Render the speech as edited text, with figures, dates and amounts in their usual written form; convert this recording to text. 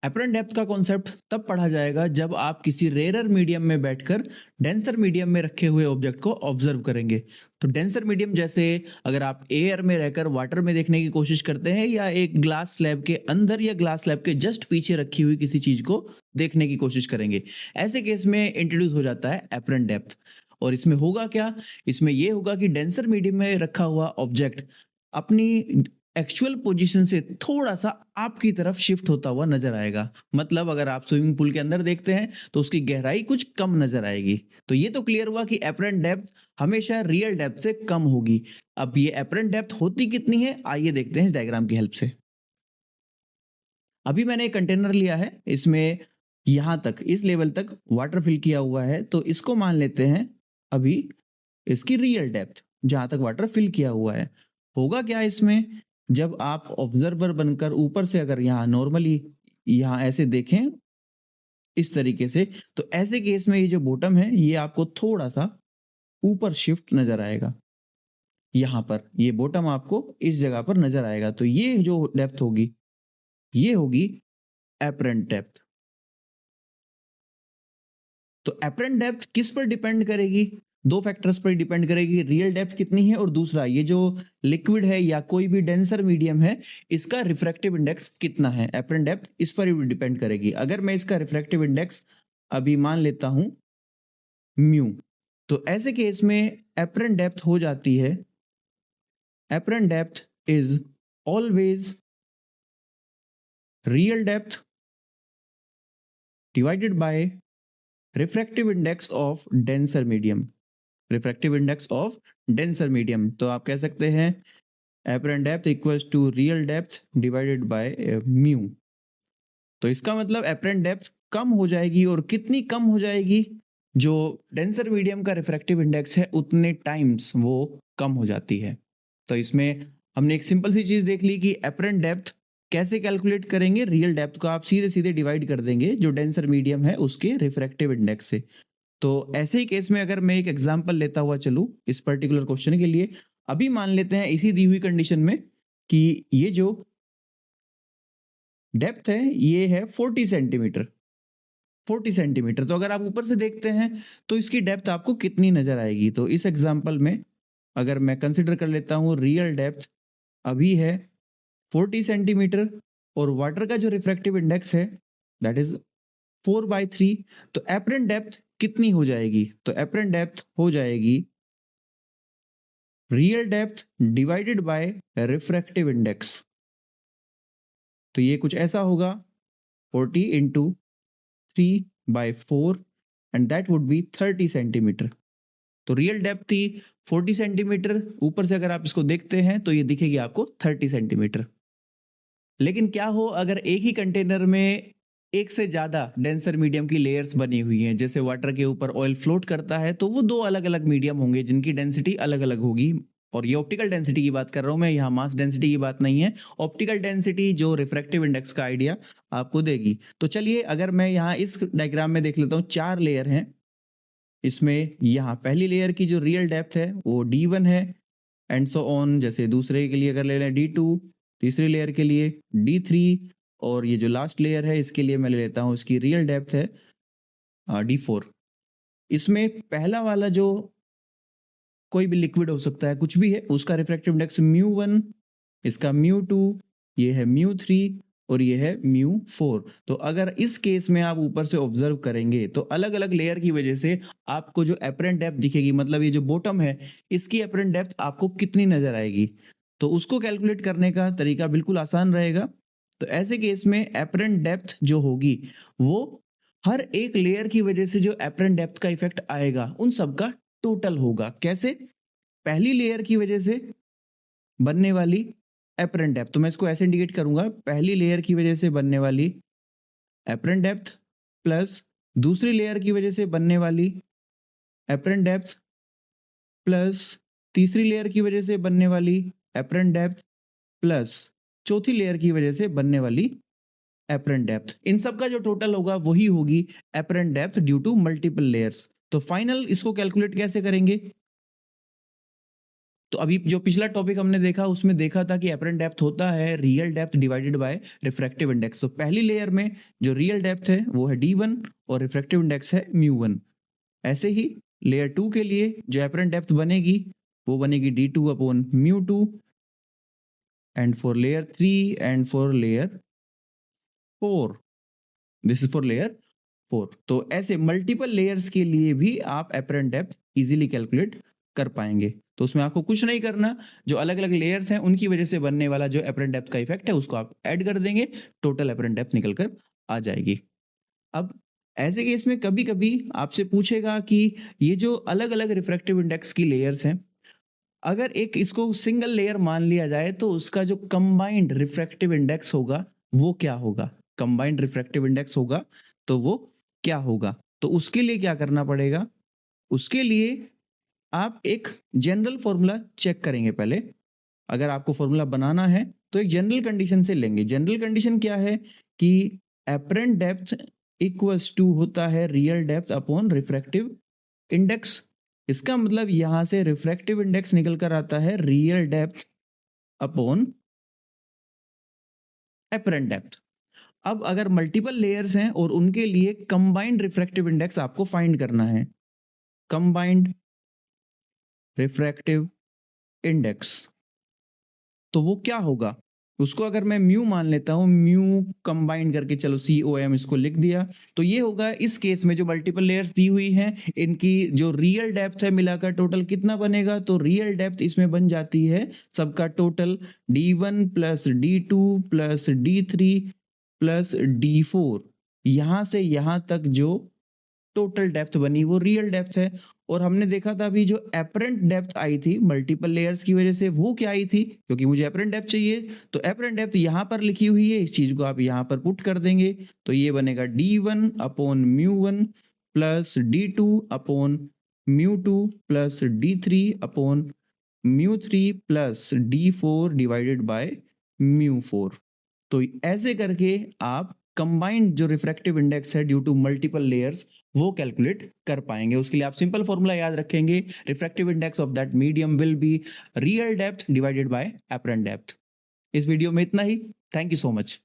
Apparent depth का concept तब पढ़ा जाएगा जब आप किसी रेयर मीडियम में बैठकर डेंसर मीडियम में रखे हुए ऑब्जेक्ट को ऑब्जर्व करेंगे। तो डेंसर मीडियम जैसे अगर आप एयर में रहकर वाटर में देखने की कोशिश करते हैं या एक ग्लास स्लैब के अंदर या ग्लास स्लैब के जस्ट पीछे रखी हुई किसी चीज को देखने की कोशिश करेंगे, ऐसे केस में इंट्रोड्यूस हो जाता है एपरेंट डेप्थ। और इसमें होगा क्या? इसमें यह होगा कि डेंसर मीडियम में रखा हुआ ऑब्जेक्ट अपनी एक्चुअल पोजीशन से थोड़ा सा आपकी तरफ शिफ्ट होता हुआ नजर आएगा। मतलब अगर आप स्विमिंग पूल के अंदर देखते हैं तो उसकी गहराई कुछ कम नजर आएगी। तो ये तो क्लियर हुआ कि एपरेंट डेप्थ हमेशा रियल डेप्थ से कम होगी। अब ये एपरेंट डेप्थ होती कितनी है, आइए देखते हैं इस डायग्राम की हेल्प से। अभी मैंने एक कंटेनर लिया है, इसमें यहां तक इस लेवल तक वाटर फिल किया हुआ है। तो इसको मान लेते हैं अभी इसकी रियल डेप्थ, जहां तक वाटर फिल किया हुआ है। होगा क्या इसमें, जब आप ऑब्जर्वर बनकर ऊपर से अगर यहाँ नॉर्मली यहाँ ऐसे देखें इस तरीके से, तो ऐसे केस में ये जो बॉटम है ये आपको थोड़ा सा ऊपर शिफ्ट नजर आएगा। यहाँ पर ये बॉटम आपको इस जगह पर नजर आएगा। तो ये जो डेप्थ होगी ये होगी एपरेंट डेप्थ। तो एपरेंट डेप्थ किस पर डिपेंड करेगी? दो फैक्टर्स पर डिपेंड करेगी, रियल डेप्थ कितनी है और दूसरा ये जो लिक्विड है या कोई भी डेंसर मीडियम है इसका रिफ्रैक्टिव इंडेक्स कितना है। एपरेंट डेप्थ इस पर भी डिपेंड करेगी। अगर मैं इसका रिफ्रैक्टिव इंडेक्स अभी मान लेता हूं म्यू, तो ऐसे केस में एपरेंट डेप्थ हो जाती है, apparent depth is always real depth divided by refractive index of denser medium. Refractive index of denser medium, तो आप कह सकते हैं apparent depth equals to real depth divided by mu. तो इसका मतलब एपरेंट डेप्थ कम हो जाएगी, और कितनी कम हो जाएगी? जो डेंसर मीडियम का रिफ्रैक्टिव इंडेक्स है उतने टाइम्स वो कम हो जाती है। तो इसमें हमने एक सिंपल सी चीज देख ली कि एपरेंट डेप्थ कैसे कैलकुलेट करेंगे। रियल डेप्थ को आप सीधे सीधे डिवाइड कर देंगे जो डेंसर मीडियम है उसके रिफ्रैक्टिव इंडेक्स से। तो ऐसे ही केस में अगर मैं एक एग्जांपल लेता हुआ चलूं इस पर्टिकुलर क्वेश्चन के लिए, अभी मान लेते हैं इसी दी हुई कंडीशन में कि ये जो डेप्थ है ये है 40 सेंटीमीटर। 40 सेंटीमीटर, तो अगर आप ऊपर से देखते हैं तो इसकी डेप्थ आपको कितनी नजर आएगी? तो इस एग्जांपल में अगर मैं कंसिडर कर लेता हूं रियल डेप्थ अभी है 40 सेंटीमीटर, और वाटर का जो रिफ्रैक्टिव इंडेक्स है दैट इज 4/3। तो एपरेंट डेप्थ कितनी हो जाएगी? तो एपरेंट डेप्थ हो जाएगी real depth divided by refractive index. तो ये कुछ ऐसा होगा 40 into 3/4 and that would be 30 centimetre. तो रियल डेप्थ थी 40 सेंटीमीटर, ऊपर से अगर आप इसको देखते हैं तो ये दिखेगी आपको 30 सेंटीमीटर। लेकिन क्या हो अगर एक ही कंटेनर में एक से ज्यादा डेंसर मीडियम की लेयर्स बनी हुई हैं, जैसे वाटर के ऊपर ऑयल फ्लोट करता है तो वो दो अलग अलग मीडियम होंगे जिनकी डेंसिटी अलग अलग होगी। और ये ऑप्टिकल डेंसिटी की बात कर रहा हूं मैं, यहाँ मास डेंसिटी की बात नहीं है। ऑप्टिकल डेंसिटी जो रिफ्रैक्टिव इंडेक्स का आइडिया आपको देगी। तो चलिए अगर मैं यहाँ इस डायग्राम में देख लेता हूँ, 4 लेयर हैं इसमें। यहाँ पहली लेयर की जो रियल डेप्थ है वो D1 है एंड सो ऑन। जैसे दूसरे के लिए अगर ले लें D2, तीसरी लेयर के लिए D3, और ये जो लास्ट लेयर है इसके लिए मैं ले लेता हूँ इसकी रियल डेप्थ है D4। इसमें पहला वाला जो कोई भी लिक्विड हो सकता है, कुछ भी है, उसका रिफ्रैक्टिव इंडेक्स μ1, इसका μ2, ये है μ3 और ये है μ4। तो अगर इस केस में आप ऊपर से ऑब्जर्व करेंगे तो अलग अलग लेयर की वजह से आपको जो एपरेंट डेप्थ दिखेगी, मतलब ये जो बॉटम है इसकी एपरेंट डेप्थ आपको कितनी नजर आएगी, तो उसको कैलकुलेट करने का तरीका बिल्कुल आसान रहेगा। तो ऐसे केस में एपरेंट डेप्थ जो होगी वो हर एक लेयर की वजह से जो एपरेंट डेप्थ का इफेक्ट आएगा उन सब का टोटल होगा। कैसे? पहली लेयर की वजह से बनने वाली एपरेंट डेप्थ, तो मैं इसको ऐसे इंडिकेट करूंगा, पहली लेयर की वजह से बनने वाली एपरेंट डेप्थ प्लस दूसरी लेयर की वजह से बनने वाली एपरेंट डेप्थ प्लस तीसरी लेयर की वजह से बनने वाली एपरेंट डेप्थ प्लस चौथी लेयर की वजह से बनने वाली एपरेंट डेप्थ। इन सब का जो टोटल होगा वही होगी apparent depth due to multiple layers. तो फाइनल इसको कैलकुलेट कैसे करेंगे? तो अभी जो पिछला टॉपिक हमने देखा उसमें देखा था कि एपरेंट डेप्थ होता है real depth divided by refractive index. तो पहली लेयर में जो रियल डेप्थ है वो है d1 और रिफ्रैक्टिव इंडेक्स है μ1। ऐसे ही लेयर 2 के लिए जो एपरेंट डेप्थ बनेगी वो बनेगी d2 upon μ2 and for layer 3 and for layer 4 this is for layer 4। तो ऐसे मल्टीपल लेयर्स के लिए भी आप एपरेंट डेप्थ इजीली कैलकुलेट कर पाएंगे। तो उसमें आपको कुछ नहीं करना, जो अलग अलग लेयर्स हैं उनकी वजह से बनने वाला जो एपरेंट डेप्थ का इफेक्ट है उसको आप ऐड कर देंगे, टोटल एपरेंट डेप्थ निकल कर आ जाएगी। अब ऐसे केस में कभी कभी आपसे पूछेगा कि ये जो अलग अलग रिफ्रैक्टिव इंडेक्स की लेयर्स हैं, अगर एक इसको सिंगल लेयर मान लिया जाए तो उसका जो कंबाइंड रिफ्रैक्टिव इंडेक्स होगा वो क्या होगा। कंबाइंड रिफ्रैक्टिव इंडेक्स होगा तो वो क्या होगा। तो उसके लिए क्या करना पड़ेगा, उसके लिए आप एक जनरल फॉर्मूला चेक करेंगे पहले। अगर आपको फॉर्मूला बनाना है तो एक जनरल कंडीशन से लेंगे। जनरल कंडीशन क्या है कि एपरेंट डेप्थ इक्वल्स टू होता है real depth upon refractive index. इसका मतलब यहां से रिफ्रैक्टिव इंडेक्स निकल कर आता है real depth upon apparent depth. अब अगर मल्टीपल लेयर्स हैं और उनके लिए कंबाइंड रिफ्रैक्टिव इंडेक्स आपको फाइंड करना है, कंबाइंड रिफ्रैक्टिव इंडेक्स, तो वो क्या होगा। उसको अगर मैं म्यू मान लेता हूं, म्यू कंबाइन करके चलो COM इसको लिख दिया, तो ये होगा इस केस में जो मल्टीपल लेयर्स दी हुई हैं इनकी जो रियल डेप्थ है मिलाकर टोटल कितना बनेगा। तो रियल डेप्थ इसमें बन जाती है सबका total d1 plus d2 plus d3 plus d4। यहां से यहां तक जो टोटल डेप्थ बनी वो रियल डेप्थ है। और हमने देखा था अभी जो एपरेंट डेप्थ आई थी मल्टीपल लेयर्स की वजह से वो क्या आई थी, क्योंकि मुझे एपरेंट डेप्थ चाहिए तो एपरेंट डेप्थ यहाँ पर लिखी हुई है, इस चीज को आप यहाँ पर पुट कर देंगे तो ये बनेगा d1 upon μ1 plus d2 upon μ2 plus d3 upon μ3 plus d4 divided by μ4। तो ऐसे करके आप कंबाइंड जो रिफ्रैक्टिव इंडेक्स है ड्यू टू मल्टीपल लेयर्स वो कैलकुलेट कर पाएंगे। उसके लिए आप सिंपल फॉर्मूला याद रखेंगे, refractive index of that medium will be real depth divided by apparent depth. इस वीडियो में इतना ही। Thank you so much.